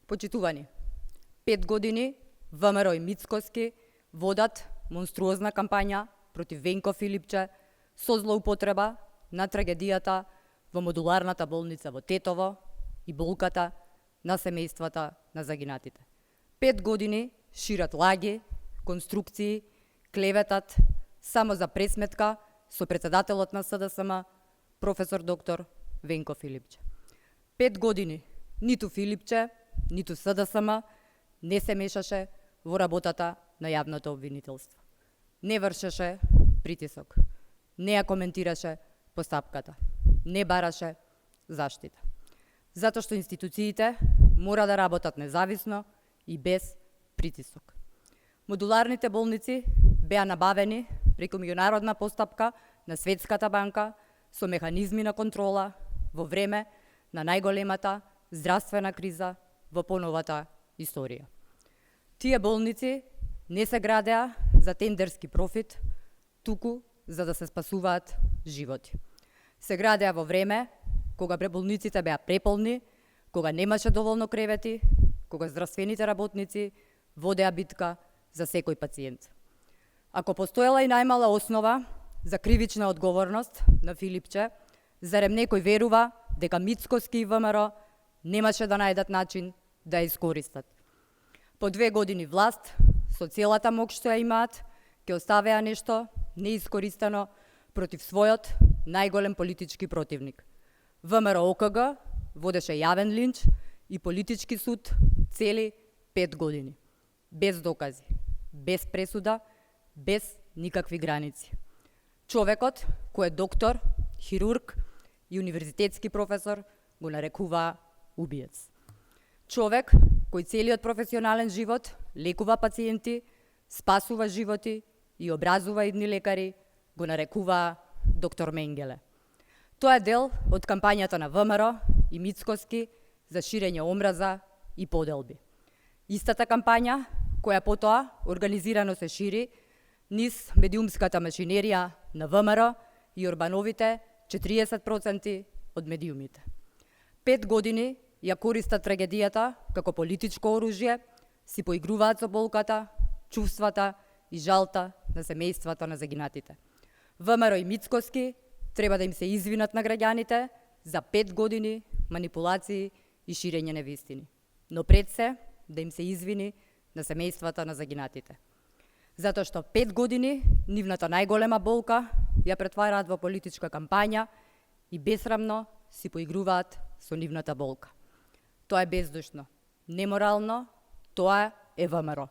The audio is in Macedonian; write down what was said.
Почитувани, 5 години ВМРО и Мицкоски водат монструозна кампања против Венко Филипче со злоупотреба на трагедијата во модуларната болница во Тетово и болката на семејствата на загинатите. 5 години шират лаги, конструкции, клеветат само за пресметка со председателот на СДСМ, професор доктор Венко Филипче. 5 години ниту Филипче, ниту СДСМ не се мешаше во работата на јавното обвинителство. Не вршеше притисок, не ја коментираше постапката, не бараше заштита. Затоа што институциите мора да работат независно и без притисок. Модуларните болници беа набавени преку меѓународна постапка на Светската банка со механизми на контрола во време на најголемата здравствена криза во поновата историја. Тие болници не се градеа за тендерски профит, туку за да се спасуваат животи. Се градеа во време кога болниците беа преполни, кога немаше доволно кревети, кога здравствените работници водеа битка за секој пациент. Ако постоела и најмала основа за кривична одговорност на Филипче, зарем некој верува дека Мицкоски и ВМРО немаше да најдат начин да ја искористат. По 2 години власт, со целата моќ што ја имаат, ќе оставеа нешто неискористено против својот најголем политички противник. ВМРО-ОКГ водеше јавен линч и политички суд цели 5 години. Без докази, без пресуда, без никакви граници. Човекот, кој е доктор, хирург и универзитетски професор, го нарекуваа убиец. Човек кој целиот професионален живот лекува пациенти, спасува животи и образува идни лекари, го нарекуваа доктор Менгеле. Тоа е дел од кампањата на ВМРО и Мицкоски за ширење омраза и поделби. Истата кампања, која потоа организирано се шири низ медиумската машинерија на ВМРО и Орбановите 40% од медиумите. 5 години ја користат трагедијата како политичко оружје, си поигруваат со болката, чувствата и жалта на семејствата на загинатите. ВМРО и Мицкоски треба да им се извинат на граѓаните за 5 години манипулации и ширење невистини. Но пред се да им се извини на семејствата на загинатите. Затоа што 5 години нивната најголема болка ја претвараат во политичка кампања и бесрамно си поигруваат со нивната болка. Тоа е бездушно, неморално, тоа е ВМРО.